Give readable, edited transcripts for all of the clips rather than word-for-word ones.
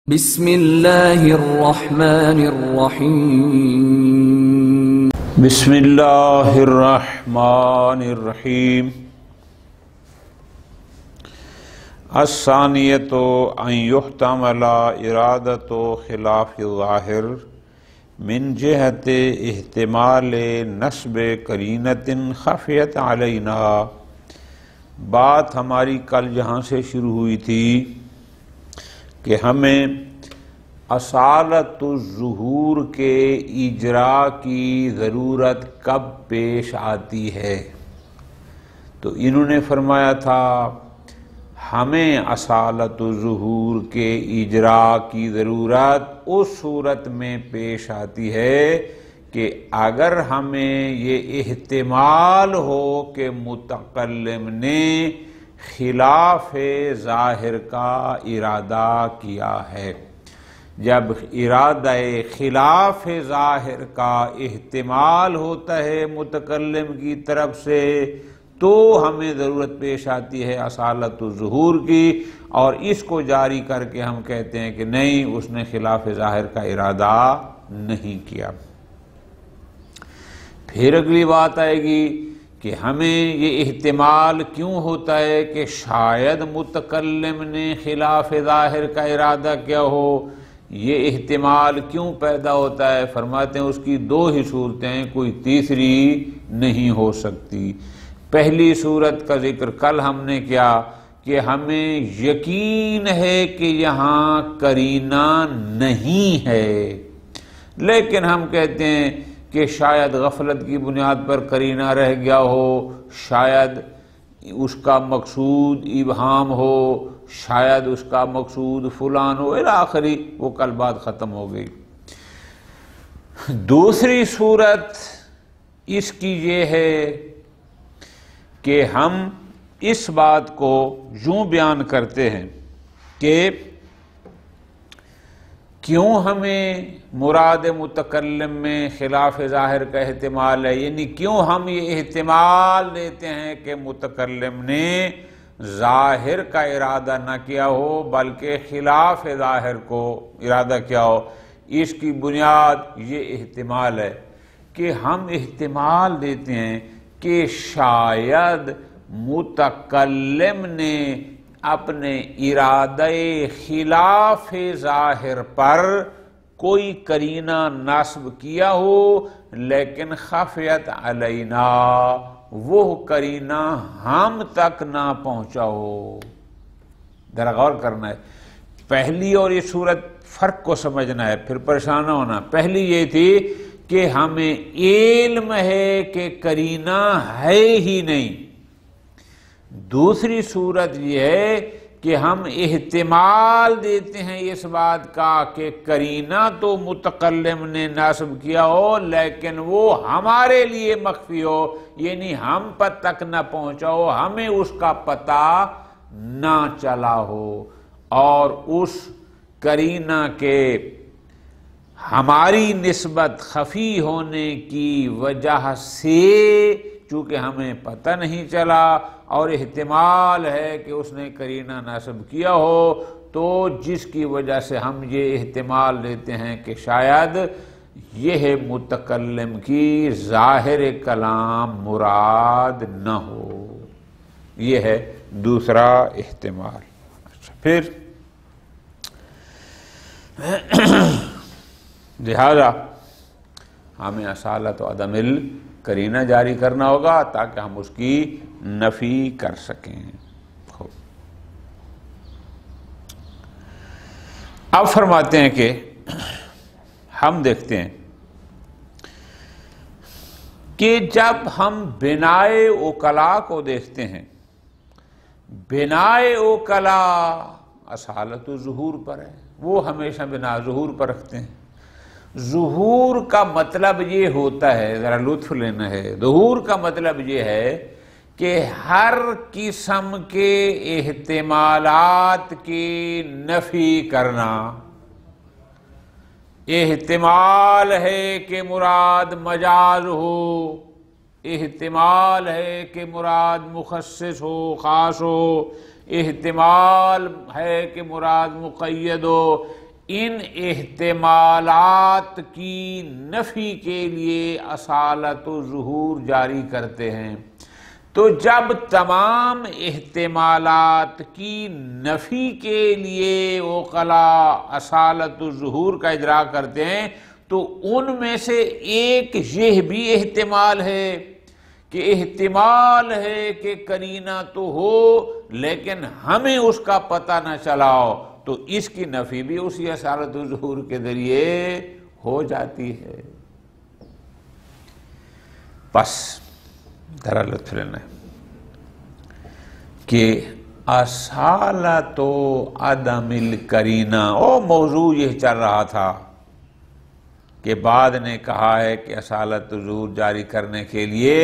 بسم اللہ الرحمن الرحیم بسم اللہ الرحمن الرحیم الثانیۃ ان یحتمل ارادۃ خلاف ظاہر من جہت احتمال نصب قرینۃ خفیت علینا۔ بات ہماری کل جہاں سے شروع ہوئی تھی کہ ہمیں اصالت الظہور کے اجراء کی ضرورت کب پیش آتی ہے، تو انہوں نے فرمایا تھا ہمیں اصالت الظہور کے اجراء کی ضرورت اس صورت میں پیش آتی ہے کہ اگر ہمیں یہ احتمال ہو کہ متکلم نے خلاف ظاہر کا ارادہ کیا ہے۔ جب ارادہ خلاف ظاہر کا احتمال ہوتا ہے متکلم کی طرف سے تو ہمیں ضرورت پیش آتی ہے اصالت الظہور کی، اور اس کو جاری کر کے ہم کہتے ہیں کہ نہیں، اس نے خلاف ظاہر کا ارادہ نہیں کیا۔ پھر اگلی بات آئے گی کہ ہمیں یہ احتمال کیوں ہوتا ہے کہ شاید متکلم نے خلاف ظاہر کا ارادہ کیا ہو، یہ احتمال کیوں پیدا ہوتا ہے؟ فرماتے ہیں اس کی دو ہی صورتیں، کوئی تیسری نہیں ہو سکتی۔ پہلی صورت کا ذکر کل ہم نے کیا کہ ہمیں یقین ہے کہ یہاں قرینہ نہیں ہے، لیکن ہم کہتے ہیں کہ شاید غفلت کی بنیاد پر قرینہ رہ گیا ہو، شاید اس کا مقصود ابہام ہو، شاید اس کا مقصود فلان ہو، الی آخری، وہ کل بات ختم ہو گئی۔ دوسری صورت اس کی یہ ہے کہ ہم اس بات کو یوں بیان کرتے ہیں کہ کیوں ہمیں مراد متکلم میں خلاف ظاہر کا احتمال ہے، یعنی کیوں ہم یہ احتمال لیتے ہیں کہ متکلم نے ظاہر کا ارادہ نہ کیا ہو بلکہ خلاف ظاہر کو ارادہ کیا ہو۔ اس کی بنیاد یہ احتمال ہے کہ ہم احتمال دیتے ہیں کہ شاید متکلم نے اپنے ارادہ خلاف ظاہر پر کوئی قرینہ نصب کیا ہو لیکن خفیت علینا، وہ قرینہ ہم تک نہ پہنچا ہو۔ ذرا غور کرنا ہے، پہلی اور یہ صورت فرق کو سمجھنا ہے، پھر پریشان نہ ہونا۔ پہلی یہ تھی کہ ہمیں علم ہے کہ قرینہ ہے ہی نہیں، دوسری صورت یہ ہے کہ ہم احتمال دیتے ہیں اس بات کا کہ قرینہ تو متکلم نے نصب کیا ہو لیکن وہ ہمارے لیے مخفی ہو، یعنی ہم پر تک نہ پہنچا ہو، ہمیں اس کا پتہ نہ چلا ہو، اور اس قرینہ کے ہماری نسبت خفی ہونے کی وجہ سے چونکہ ہمیں پتہ نہیں چلا اور احتمال ہے کہ اس نے قرینہ نصب کیا ہو، تو جس کی وجہ سے ہم یہ احتمال لیتے ہیں کہ شاید یہ متکلم کی ظاہر کلام مراد نہ ہو، یہ ہے دوسرا احتمال۔ پھر لہذا ہمیں اصالت و عدم قرینہ جاری کرنا ہوگا تاکہ ہم اس کی نفی کر سکیں۔ اب فرماتے ہیں کہ ہم دیکھتے ہیں کہ جب ہم بنائے اوکلا کو دیکھتے ہیں، بنائے اوکلا اصالت الظہور پر ہے، وہ ہمیشہ بنا ظہور پر رکھتے ہیں۔ ظہور کا مطلب یہ ہوتا ہے، ذرا لطف لینا ہے، ظہور کا مطلب یہ ہے کہ ہر قسم کے احتمالات کی نفی کرنا۔ احتمال ہے کہ مراد مجاز ہو، احتمال ہے کہ مراد مخصص ہو، خاص ہو، احتمال ہے کہ مراد مقید ہو، ان احتمالات کی نفی کے لیے اصالت و ظہور جاری کرتے ہیں۔ تو جب تمام احتمالات کی نفی کے لیے عقلاء اصالت و ظہور کا ادراک کرتے ہیں تو ان میں سے ایک یہ بھی احتمال ہے کہ احتمال ہے کہ قرینہ تو ہو لیکن ہمیں اس کا پتہ نہ چلاؤ، تو اس کی نفی بھی اسی اصالت و ظہور کے ذریعے ہو جاتی ہے۔ بس ذرا لطف لینا کہ اصالت و عدم القرینہ موضوع یہ چل رہا تھا کہ بعد نے کہا ہے کہ اصالت و ظہور جاری کرنے کے لیے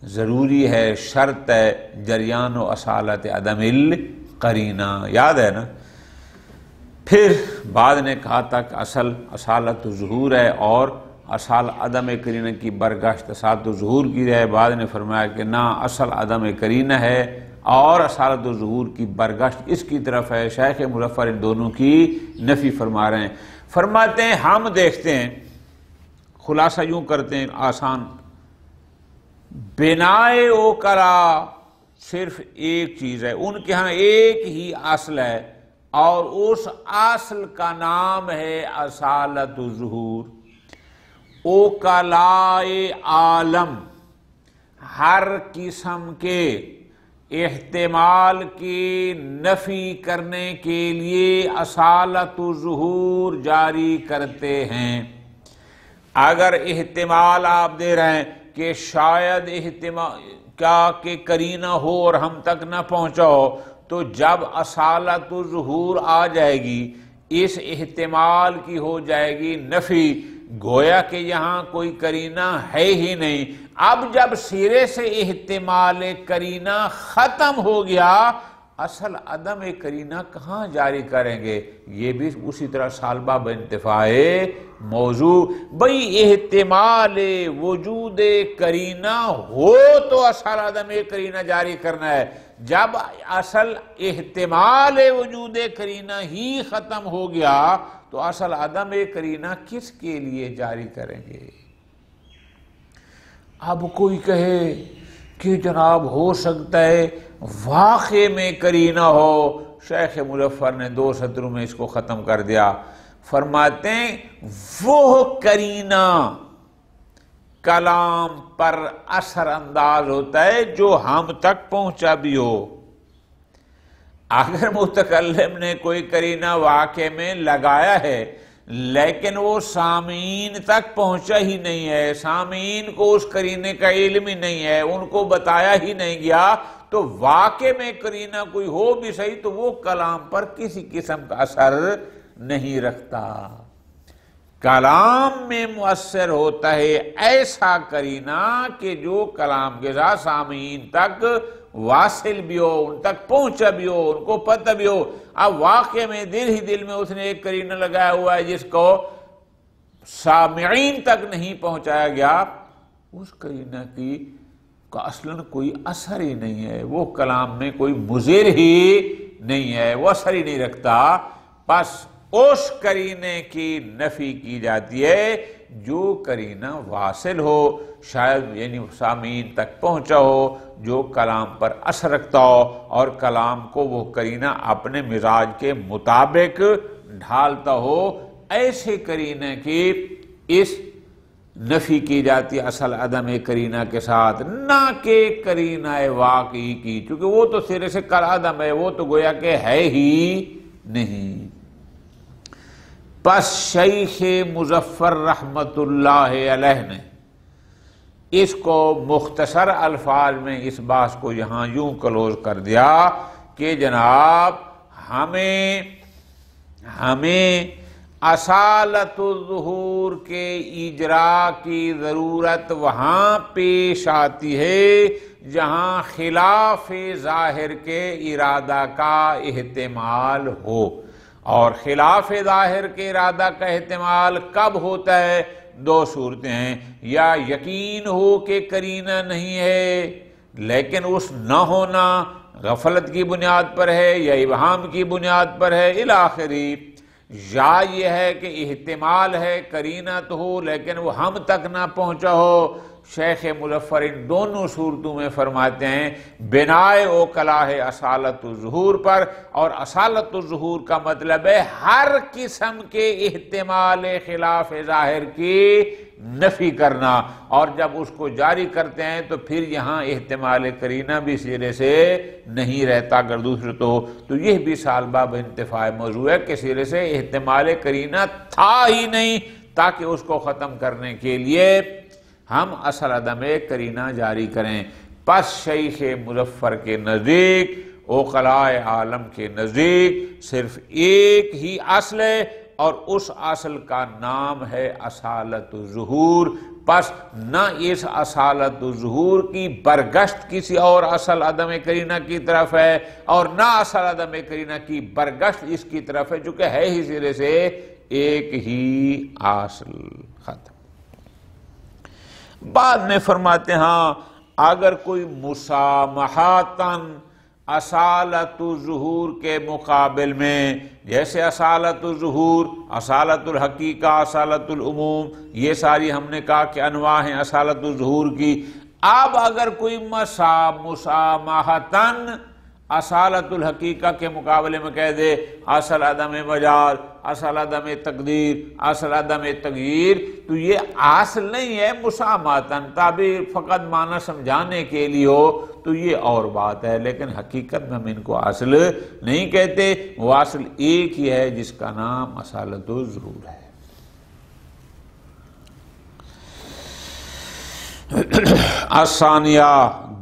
ضروری ہے، شرط ہے جریان و اصالت عدم القرینہ، یاد ہے نا؟ پھر بعد نے کہا تھا کہ اصل اصالت و ظہور ہے اور اصل عدم قرینہ کی برگشت اصالت و ظہور کی ہے۔ بعد نے فرمایا کہ نہ، اصل عدم قرینہ ہے اور اصالت و ظہور کی برگشت اس کی طرف ہے۔ شیخ مظفر ان دونوں کی نفی فرما رہے ہیں۔ فرماتے ہیں ہم دیکھتے ہیں، خلاصہ یوں کرتے ہیں آسان، بنائے عقلاء صرف ایک چیز ہے، ان کے ہاں ایک ہی اصل ہے اور اس اصل کا نام ہے اصالت و ظہور۔ عقلاء عالم ہر قسم کے احتمال کی نفی کرنے کے لیے اصالت و ظہور جاری کرتے ہیں۔ اگر احتمال آپ دے رہے ہیں کہ شاید احتمال کیا کہ قرینہ ہو اور ہم تک نہ پہنچاؤ، تو جب اصالت و ظہور آ جائے گی اس احتمال کی ہو جائے گی نفی، گویا کہ یہاں کوئی قرینہ ہے ہی نہیں۔ اب جب سرے سے احتمال قرینہ ختم ہو گیا، اصل عدم قرینہ کہاں جاری کریں گے؟ یہ بھی اسی طرح سالبہ بانتفاع موضوع، بھئی احتمال وجود قرینہ ہو تو اصل عدم قرینہ جاری کرنا ہے، جب اصل احتمال وجود قرینہ ہی ختم ہو گیا تو اصل عدم قرینہ کس کے لیے جاری کریں گے؟ اب کوئی کہے کہ جناب ہو سکتا ہے واقع میں قرینہ ہو، شیخ مظفر نے 2 سطروں میں اس کو ختم کر دیا۔ فرماتے ہیں وہ قرینہ کلام پر اثر انداز ہوتا ہے جو ہم تک پہنچا بھی ہو۔ اگر متکلم نے کوئی قرینہ واقع میں لگایا ہے لیکن وہ سامعین تک پہنچا ہی نہیں ہے، سامعین کو اس قرینے کا علم ہی نہیں ہے، ان کو بتایا ہی نہیں گیا، تو واقع میں قرینہ کوئی ہو بھی صحیح تو وہ کلام پر کسی قسم کا اثر نہیں رکھتا۔ کلام میں مؤثر ہوتا ہے ایسا قرینہ کہ جو کلام کے ساتھ سامعین تک واصل بھی ہو، ان تک پہنچا بھی ہو، ان کو پتہ بھی ہو۔ اب واقع میں دل ہی دل میں اس نے ایک قرینہ لگایا ہوا ہے جس کو سامعین تک نہیں پہنچایا گیا، اس قرینہ کی کا اصلاً کوئی اثر ہی نہیں ہے، وہ کلام میں کوئی مضر ہی نہیں ہے، وہ اثر ہی نہیں رکھتا۔ بس اس قرینے کی نفی کی جاتی ہے جو قرینہ واصل ہو، شاید یعنی سامعین تک پہنچا ہو، جو کلام پر اثر رکھتا ہو اور کلام کو وہ قرینہ اپنے مزاج کے مطابق ڈھالتا ہو، ایسے قرینے کی اس نفی کی جاتی اصل عدم قرینہ کے ساتھ، نہ کہ قرینہ واقعی کی، چونکہ وہ تو سرے سے کل عدم ہے، وہ تو گویا کہ ہے ہی نہیں۔ پس شیخ مظفر رحمت اللہ علیہ نے اس کو مختصر الفاظ میں اس بات کو یہاں یوں کلوز کر دیا کہ جناب ہمیں اصالت الظہور کے اجراء کی ضرورت وہاں پیش آتی ہے جہاں خلاف ظاہر کے ارادہ کا احتمال ہو، اور خلاف ظاہر کے ارادہ کا احتمال کب ہوتا ہے؟ 2 صورتیں ہیں، یا یقین ہو کہ قرینہ نہیں ہے لیکن اس نہ ہونا غفلت کی بنیاد پر ہے یا ابہام کی بنیاد پر ہے الی آخری، یا یہ ہے کہ احتمال ہے قرینہ تو ہو لیکن وہ ہم تک نہ پہنچا ہو۔ شیخ مظفر ان دونوں صورتوں میں فرماتے ہیں بنائے اوکلا ہے اصالت الظہور پر، اور اصالت الظہور کا مطلب ہے ہر قسم کے احتمال خلاف ظاہر کی نفی کرنا، اور جب اس کو جاری کرتے ہیں تو پھر یہاں احتمال قرینہ بھی سرے سے نہیں رہتا اگر دوسرے تو یہ بھی سال باب انتفاع موضوع ہے کہ سرے سے احتمال قرینہ تھا ہی نہیں، تاکہ اس کو ختم کرنے کے لیے ہم اصل عدم قرینہ جاری کریں۔ پس شیخ مظفر کے نزدیک، عقلاء عالم کے نزدیک صرف ایک ہی اصل ہے، اور اس اصل کا نام ہے اصالت الظہور۔ پس نہ اس اصالت الظہور کی برگشت کسی اور اصل عدم قرینہ کی طرف ہے، اور نہ اصل عدم قرینہ کی برگشت اس کی طرف ہے، جو کہ ہے ہی سرے سے ایک ہی اصل۔ ختم۔ بعد میں فرماتے ہاں اگر کوئی مسامحاتاً اصالت الظہور کے مقابل میں، جیسے اصالت الظہور، اصالت الحقیقہ، اصالت العموم، یہ ساری ہم نے کہا کہ انواع ہیں اصالت الظہور کی، اب اگر کوئی مسامحاتاً اصالت الحقیقہ کے مقابلے میں کہہ دے اصل عدم مجاز، اصل عدم تقدیر، اصل عدم تغییر، تو یہ اصل نہیں ہے مسامحاتاً، تعبیر فقط معنی سمجھانے کے لیے ہو تو یہ اور بات ہے، لیکن حقیقت میں ہم ان کو اصل نہیں کہتے، وہ اصل ایک ہی ہے جس کا نام اصالت الظہور ہے۔ الثانیہ،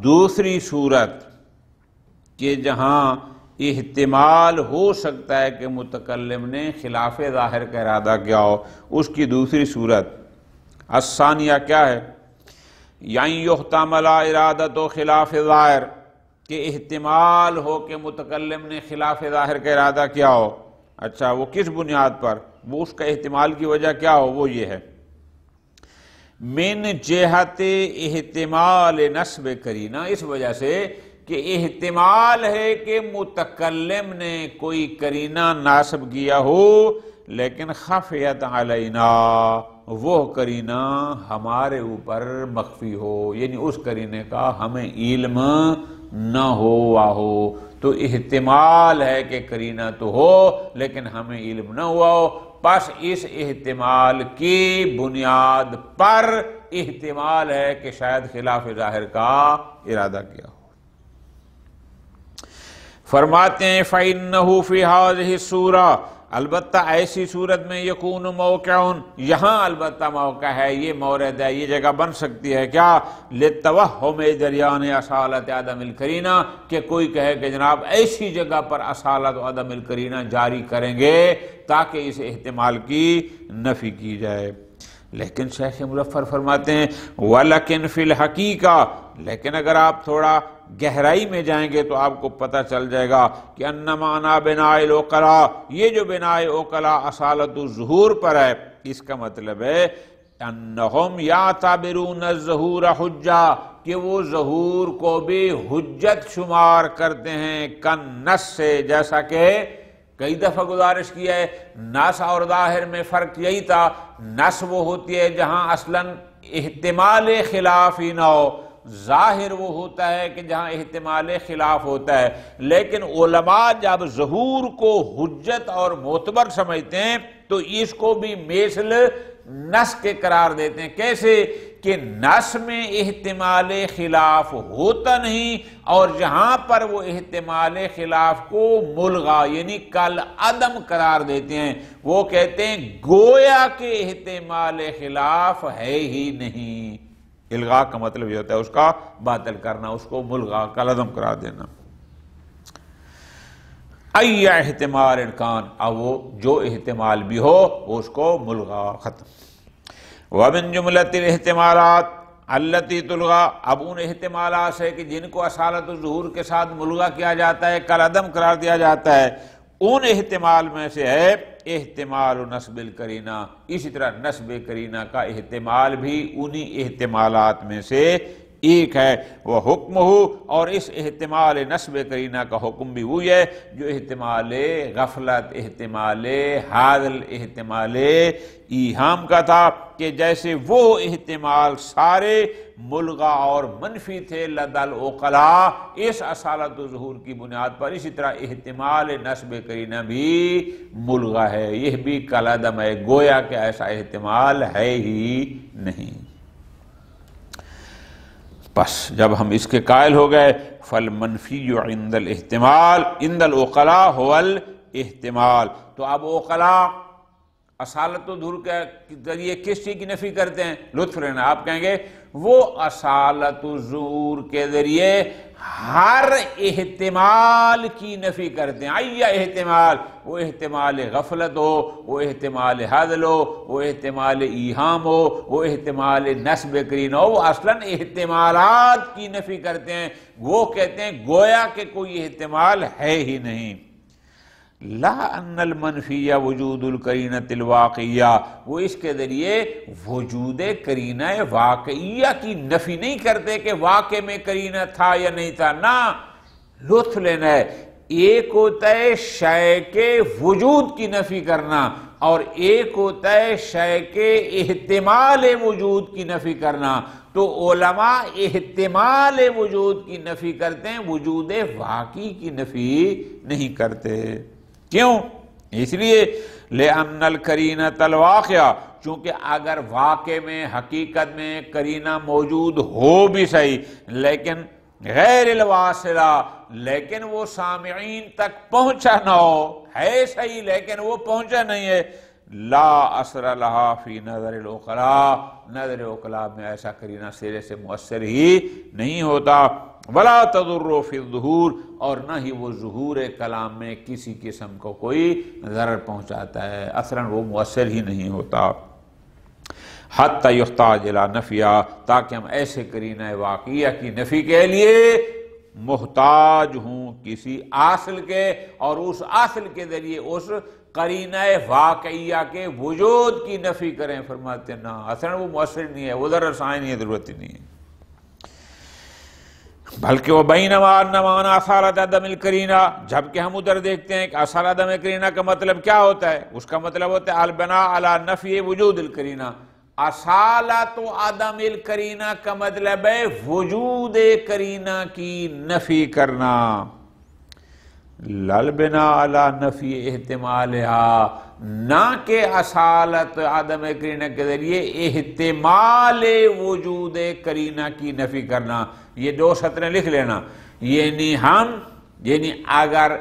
دوسری صورت کہ جہاں احتمال ہو سکتا ہے کہ متکلم نے خلاف ظاہر کا ارادہ کیا ہو، اس کی دوسری صورت الثانیہ کیا ہے؟ یعنی یحتمل ارادت و خلاف ظاہر، کہ احتمال ہو کہ متکلم نے خلاف ظاہر کا ارادہ کیا ہو۔ اچھا، وہ کس بنیاد پر؟ وہ اس کا احتمال کی وجہ کیا ہو؟ وہ یہ ہے من جہت احتمال نسب قرینہ، اس وجہ سے کہ احتمال ہے کہ متکلم نے کوئی قرینہ ناسب کیا ہو لیکن خفیت علینا، وہ قرینہ ہمارے اوپر مخفی ہو، یعنی اس قرینے کا ہمیں علم نہ ہوا ہو۔ تو احتمال ہے کہ قرینہ تو ہو لیکن ہمیں علم نہ ہوا ہو، پس اس احتمال کی بنیاد پر احتمال ہے کہ شاید خلاف ظاہر کا ارادہ کیا ہو۔ فرماتے ہیں فَإِنَّهُ فِي هَذِهِ السُّورَةِ، البتہ ایسی صورت میں یکون موقع، یہاں البتہ موقع ہے، یہ مورد ہے، یہ جگہ بن سکتی ہے کیا؟ لِلتَّوَہُّمِ جریان اصالت عدم القرینہ، کہ کوئی کہے کہ جناب ایسی جگہ پر اصالت عدم القرینہ جاری کریں گے تاکہ اس احتمال کی نفی کی جائے۔ لیکن شیخ مظفر فرماتے ہیں وَلَكِنْ فِي الْحَقِيقَةِ، لیکن اگر آپ تھوڑا گہرائی میں جائیں گے تو آپ کو پتہ چل جائے گا کہ ان معنی بناء العقلاء، یہ جو بناء عقلاء اصالت الظہور پر ہے، اس کا مطلب ہے انہم یعتبرون الظہور حجہ، کہ وہ ظہور کو بھی حجت شمار کرتے ہیں، کالنص سے، جیسا کہ کئی دفعہ گزارش کی ہے نص اور ظاہر میں فرق یہی تھا، نص وہ ہوتی ہے جہاں اصلاً احتمال خلاف ہی نہ ہو، ظاہر وہ ہوتا ہے کہ جہاں احتمال خلاف ہوتا ہے، لیکن علماء جب ظہور کو حجت اور معتبر سمجھتے ہیں تو اس کو بھی مثل نص کے قرار دیتے ہیں۔ کیسے؟ کہ نص میں احتمال خلاف ہوتا نہیں، اور جہاں پر وہ احتمال خلاف کو ملغا یعنی کل عدم قرار دیتے ہیں، وہ کہتے ہیں گویا کہ احتمال خلاف ہے ہی نہیں۔ الغاء کا مطلب یہ ہوتا ہے اس کا باطل کرنا، اس کو ملغا کل عدم قرار دینا۔ ای احتمال کان، اب وہ جو احتمال بھی ہو اس کو ملغا، ختم۔ ومن جملۃ الاحتمالات التی تلغا، اب ان احتمالات سے کہ جن کو اصالت الظہور کے ساتھ ملغا کیا جاتا ہے، کل عدم قرار دیا جاتا ہے، ان احتمال میں سے ہے احتمال نسب القرینہ، اسی طرح نسب قرینہ کا احتمال بھی انہی احتمالات میں سے ایک ہے وہ حکم ہو، اور اس احتمال نسب کرینہ کا حکم بھی وہی ہے جو احتمال غفلت، احتمال حاضل، احتمال ایہام کا تھا، کہ جیسے وہ احتمال سارے ملغا اور منفی تھے لدى العقلاء اس اصالت و ظہور کی بنیاد پر، اسی طرح احتمال نسب کرینہ بھی ملغا ہے، یہ بھی کالعدم ہے، گویا کہ ایسا احتمال ہے ہی نہیں۔ بس جب ہم اس کے قائل ہو گئے فالمنفی عند الاحتمال عند العقلاء هو الاحتمال، تو اب عقلاء اصالت و ظہور کے ذریعے کس چیز کی نفی کرتے ہیں؟ لطف لینا، آپ کہیں گے وہ اصالت و ظہور کے ذریعے ہر احتمال کی نفی کرتے ہیں۔ ای احتمال، وہ احتمال غفلت ہو، وہ احتمال حاضل ہو، وہ احتمال ایہام ہو، وہ احتمال نسب کرینہ ہو، وہ اصلاً احتمالات کی نفی کرتے ہیں۔ وہ کہتے ہیں گویا کہ کوئی احتمال ہے ہی نہیں۔ لا ان المنفی وجود القرینۃ الواقعیہ، وہ اس کے ذریعے وجود قرینہ واقعیہ کی نفی نہیں کرتے کہ واقع میں قرینہ تھا یا نہیں تھا، نہ، لطف لینا ہے۔ ایک ہوتا ہے شے کے وجود کی نفی کرنا، اور ایک ہوتا ہے شے کے احتمال وجود کی نفی کرنا۔ تو علماء احتمال وجود کی نفی کرتے ہیں، وجود واقعی کی نفی نہیں کرتے۔ کیوں؟ اس لیے لِأَنَّ الْقَرِينَةَ الْوَاقِعَةَ، چونکہ اگر واقع میں، حقیقت میں قرینہ موجود ہو بھی صحیح، لیکن غیر الواصلہ، لیکن وہ سامعین تک پہنچا نہ ہو، ہے صحیح لیکن وہ پہنچا نہیں ہے، لا اثر لہا فی نظر العقلاء، نظر عقلاء میں ایسا قرینہ سرے سے مؤثر ہی نہیں ہوتا، ولا تضر فی الظہور، اور نہ ہی وہ ظہور کلام میں کسی قسم کو کوئی ضرر پہنچاتا ہے، اثراً وہ مؤثر ہی نہیں ہوتا۔ حتی یحتاج الی نفیہ، تاکہ ہم ایسے قرینہ واقعیہ کی نفی کے لیے محتاج ہوں کسی اصل کے، اور اس اصل کے ذریعے اس قرینہ واقعیہ کے وجود کی نفی کریں۔ فرماتے ہیں نا، اصلاً وہ مؤثر نہیں ہے، وہ ضرر سائیں نہیں ہے، ضرورت ہی نہیں ہے۔ بلکہ وہ بینما ان معنی اصالت عدم القرینہ، جبکہ ہم ادھر دیکھتے ہیں کہ اصالت عدم القرینہ کا مطلب کیا ہوتا ہے؟ اس کا مطلب ہوتا ہے البناء علی نفی وجود القرینہ۔ اصالت و عدم القرینہ کا مطلب ہے وجود قرینہ کی نفی کرنا، للبناء علی نفی احتمالها، نہ کہ اصالت عدم قرینہ کے ذریعے احتمال وجود قرینہ کی نفی کرنا۔ یہ دو سطریں لکھ لینا، یعنی اگر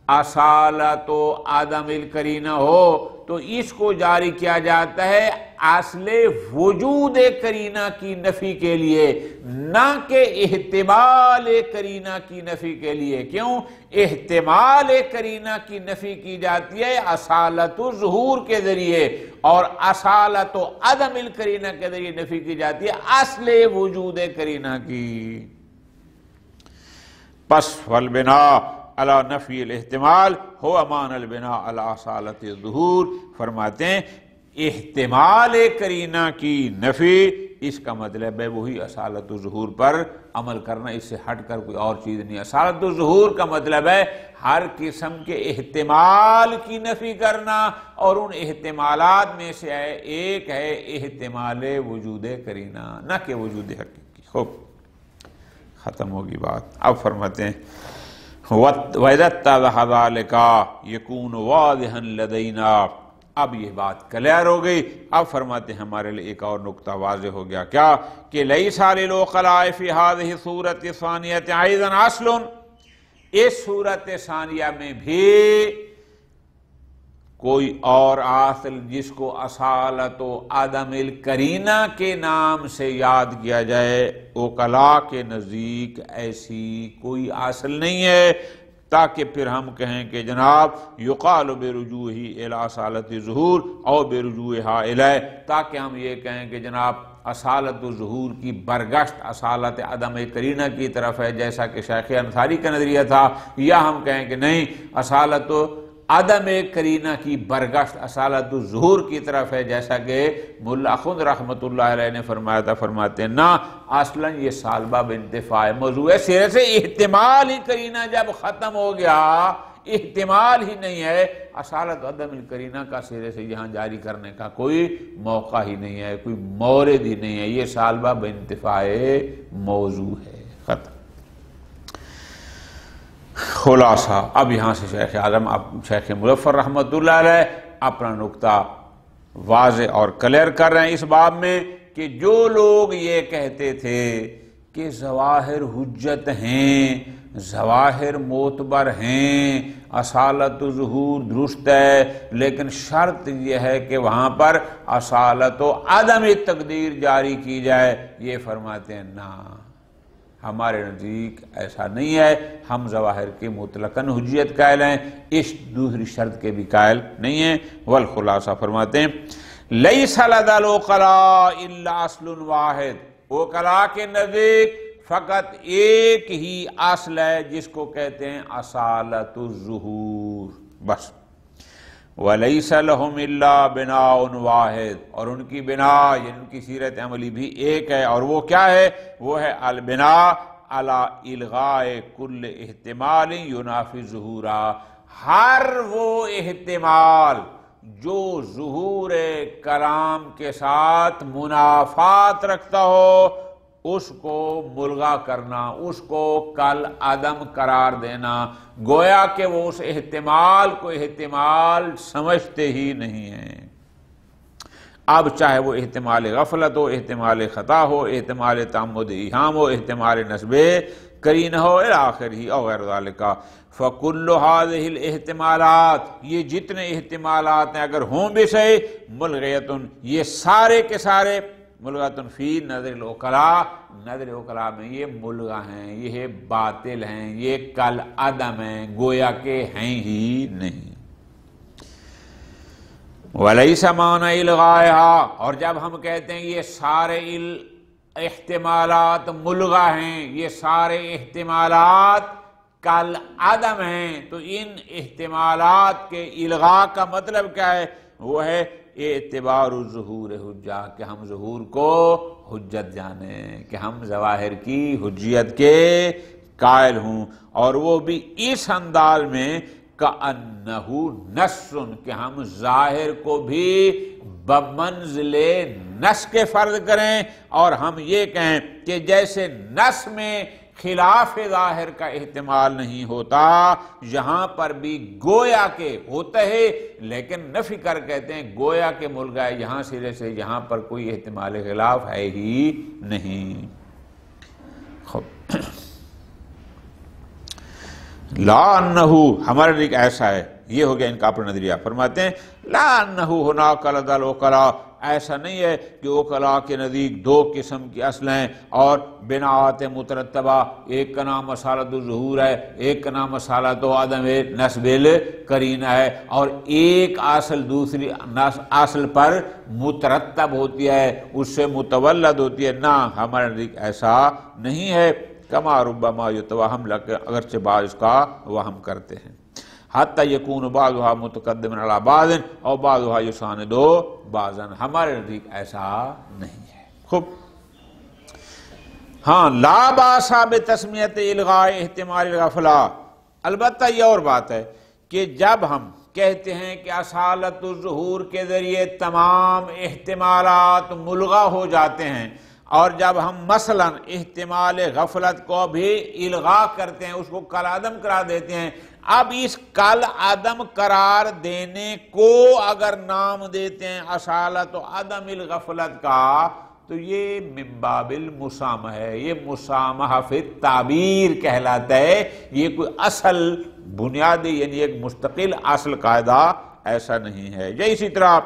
اصالت و عدم القرینہ ہو تو اس کو جاری کیا جاتا ہے اصل وجود قرینہ کی نفی کے لیے، نہ کہ احتمال قرینہ کی نفی کے لیے۔ کیوں؟ احتمال قرینہ کی نفی کی جاتی ہے اصالت الظہور کے ذریعے، اور اصالت و عدم القرینہ کے ذریعے نفی کی جاتی ہے اصل وجود قرینہ کی۔ پس والبناء علی نفی الاحتمال ہو امان البناء علی اصالت الظہور، فرماتے ہیں احتمال قرینہ کی نفی، اس کا مطلب ہے وہی اصالت الظہور پر عمل کرنا، اس سے ہٹ کر کوئی اور چیز نہیں۔ اصالت الظہور کا مطلب ہے ہر قسم کے احتمال کی نفی کرنا، اور ان احتمالات میں سے ایک ہے احتمال وجود قرینہ، نہ کہ وجود حقیقی۔ خوب، ختم ہوگی بات۔ اب فرماتے ہیں وَإِذَا اتَّضَحَ ذَلِكَ يَكُونُ وَاضِحًا لَدَيْنَا، اب یہ بات کلیئر ہو گئی۔ اب فرماتے ہیں ہمارے لیے ایک اور نقطہ واضح ہو گیا، کیا کہ لَيْسَ لِلْعُقَلَاءِ فِي هَذِهِ الصُّورَةِ الثَّانِيَةِ أَيْضًا أَصْلٌ، اس صورت ثانیہ میں بھی کوئی اور اصل جس کو اصالت و عدم القرینہ کے نام سے یاد کیا جائے، عقلاء کے نزدیک ایسی کوئی اصل نہیں ہے، تاکہ پھر ہم کہیں کہ جناب یقال برجوعہ الی اصالت الظہور او برجوعہا الیہ، تاکہ ہم یہ کہیں کہ جناب اصالت الظہور کی برگشت اصالت عدم قرینہ کی طرف ہے، جیسا کہ شیخ انصاری کا نظریہ تھا، یا ہم کہیں کہ نہیں، اصالت عدم کرینہ کی برگشت اصالت الظہور کی طرف ہے، جیسا کہ ملا خند رحمت اللہ علیہ نے فرمایا تھا، فرماتے ہیں نا اصلاً یہ سالبہ بانتفاع موضوع ہے، سرے سے احتمال ہی کرینہ جب ختم ہو گیا، احتمال ہی نہیں ہے، اصالت عدم القرینہ کا سرے سے یہاں جاری کرنے کا کوئی موقع ہی نہیں ہے، کوئی مورد ہی نہیں ہے، یہ سالبہ بانتفاع موضوع ہے، ختم۔ خلاصہ اب یہاں سے شیخ اعظم شیخ مظفر رحمت اللہ علیہ اپنا نقطہ واضح اور کلیئر کر رہے ہیں اس باب میں کہ جو لوگ یہ کہتے تھے کہ ظواہر حجت ہیں، ظواہر معتبر ہیں، اصالت و ظہور درست ہے، لیکن شرط یہ ہے کہ وہاں پر اصالت و عدم تقدیر جاری کی جائے، یہ فرماتے ہیں نا، ہمارے نزدیک ایسا نہیں ہے، ہم ظواہر کے مطلقاً حجیت قائل ہیں، اس دوسری شرط کے بھی قائل نہیں ہیں۔ والخلاصہ فرماتے ہیں لیس لدى العقلاء الا اصل واحد، عقلاء کے نزدیک فقط ایک ہی اصل ہے جس کو کہتے ہیں اصالت الظہور، بس۔ وَلَيْسَ لَهُمْ إِلَّا بِنَاءٌ وَاحِدٌ، اور ان کی بنا یعنی ان کی سیرت عملی بھی ایک ہے، اور وہ کیا ہے؟ وہ ہے البناء علی الغاء کل احتمال ینافی ظہورا، ہر وہ احتمال جو ظہور کلام کے ساتھ منافات رکھتا ہو اس کو ملغا کرنا، اس کو کل عدم قرار دینا، گویا کہ وہ اس احتمال کو احتمال سمجھتے ہی نہیں ہیں۔ اب چاہے وہ احتمال غفلت ہو، احتمال خطا ہو، احتمال تعمد ایہام ہو، احتمال نسب قرینہ ہو الی آخرہ او غیر ذالک، فکل ہذہ الاحتمالات، یہ جتنے احتمالات ہیں اگر ہوں بھی صحیح، ملغیتن، یہ سارے کے سارے ملغتن فی نظر العقلاء، نظر عقلاء میں یہ ملغا ہیں، یہ باطل ہیں، یہ کل عدم ہیں، گویا کہ ہیں ہی نہیں۔ وَلَيْسَ مَعْنَى إِلْغَائِهَا، اور جب ہم کہتے ہیں یہ سارے احتمالات ملغا ہیں، یہ سارے احتمالات کل عدم ہیں، تو ان احتمالات کے الغاء کا مطلب کیا ہے؟ وہ ہے اعتبار ظہور حجہ، کہ ہم ظہور کو حجت جانیں، کہ ہم ظواہر کی حجیت کے قائل ہوں، اور وہ بھی اس انداز میں کأنہ نص، کہ ہم ظاہر کو بھی بمنزل نص کے فرض کریں، اور ہم یہ کہیں کہ جیسے نص میں خلاف ظاہر کا احتمال نہیں ہوتا، یہاں پر بھی گویا کہ ہوتا ہے، لیکن نفی کر کہتے ہیں گویا کہ ملغا ہے، یہاں سرے سے یہاں پر کوئی احتمال خلاف ہے ہی نہیں۔ لا انہو، ہمارے لیے ایسا ہے، یہ ہو گیا ان کا اپنا نظریہ۔ فرماتے ہیں لا انہو ہناک لدى العقلاء، ایسا نہیں ہے کہ عقلاء کے نزدیک دو قسم کی اصل ہیں اور بناءات مترتبہ، ایک کا نام اصالت الظہور ہے، ایک کا نام اصالت عدم نسب قرینہ ہے، اور ایک اصل دوسری اصل پر مترتب ہوتی ہے، اس سے متولد ہوتی ہے۔ نہ، ہمارے نزدیک ایسا نہیں ہے، کما ربما یتوہم، اگرچہ بعض اس کا وہم کرتے ہیں، حتی یکون بعضها متقدم علی بعض اور بعضها یساند بعضا، ہمارے نزدیک ایسا نہیں ہے۔ خوب، ہاں، لا باس بتسمیت الغاء احتمال الغفلہ، البتہ یہ اور بات ہے کہ جب ہم کہتے ہیں کہ اصالت الظہور کے ذریعے تمام احتمالات ملغا ہو جاتے ہیں، اور جب ہم مثلا احتمال غفلت کو بھی الغاء کرتے ہیں، اس کو کل عدم قرار دیتے ہیں، اب اس کل عدم قرار دینے کو اگر نام دیتے ہیں اصالت و عدم الغفلت کا، تو یہ من باب المسامہ ہے، یہ مسامہ فی التعبیر کہلاتا ہے، یہ کوئی اصل بنیادی یعنی ایک مستقل اصل قاعدہ ایسا نہیں ہے۔ یا اسی طرح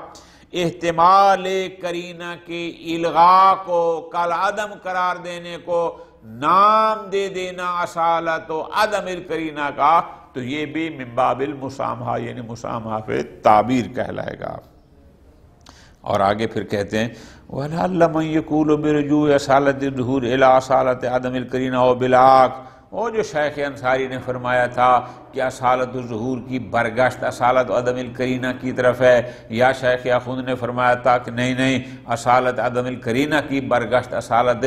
احتمال قرینہ کی الغاء کو کل عدم قرار دینے کو نام دے دینا اصالت و عدم القرینہ کا، تو یہ بھی من باب المسامحہ یعنی مسامحہ فی تعبیر کہلائے گا۔ اور آگے پھر کہتے ہیں وَلَعَلَّ مَنْ يَقُولُ بِرُجُوعِ اصالت الظہور الی اصالت عدم القرینہ وبالعکس، وہ جو شیخ انصاری نے فرمایا تھا کہ اصالت الظہور کی برگشت اصالت عدم القرینہ کی طرف ہے، یا شیخ آخوند نے فرمایا تھا کہ نہیں اصالت عدم القرینہ کی برگشت اصالت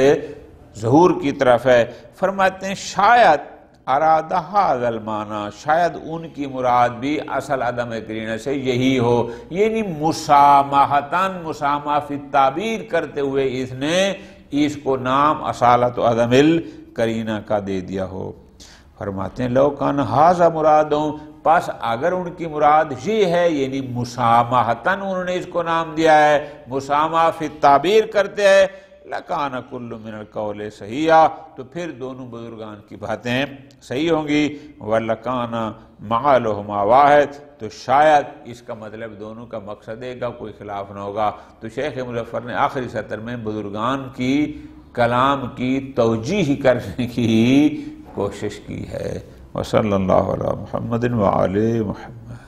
ظہور کی طرف ہے، فرماتے ہیں شاید ارادہ هذا المعنی، شاید ان کی مراد بھی اصل عدم قرینہ سے یہی ہو، یعنی مسامحتاً مسامح فی التعبیر کرتے ہوئے اس نے اس کو نام اصالت و عدم القرینہ کا دے دیا ہو۔ فرماتے ہیں لو کان ھذا مرادوں، پس اگر ان کی مراد یہ ہے یعنی مسامحتاً انہوں نے اس کو نام دیا ہے، مسامح فی التعبیر کرتے ہیں، لکان کل من القول صحیح، تو پھر دونوں بزرگان کی باتیں صحیح ہوں گی، وَلَكَانَ مَعَالُهُمَا واحد، تو شاید اس کا مطلب دونوں کا مقصد ہے کا کوئی خلاف نہ ہوگا۔ تو شیخ مظفر نے آخری سطر میں بزرگان کی کلام کی توجیح کرنے کی کوشش کی ہے۔ وصلی اللہ علی محمد وعلی محمد۔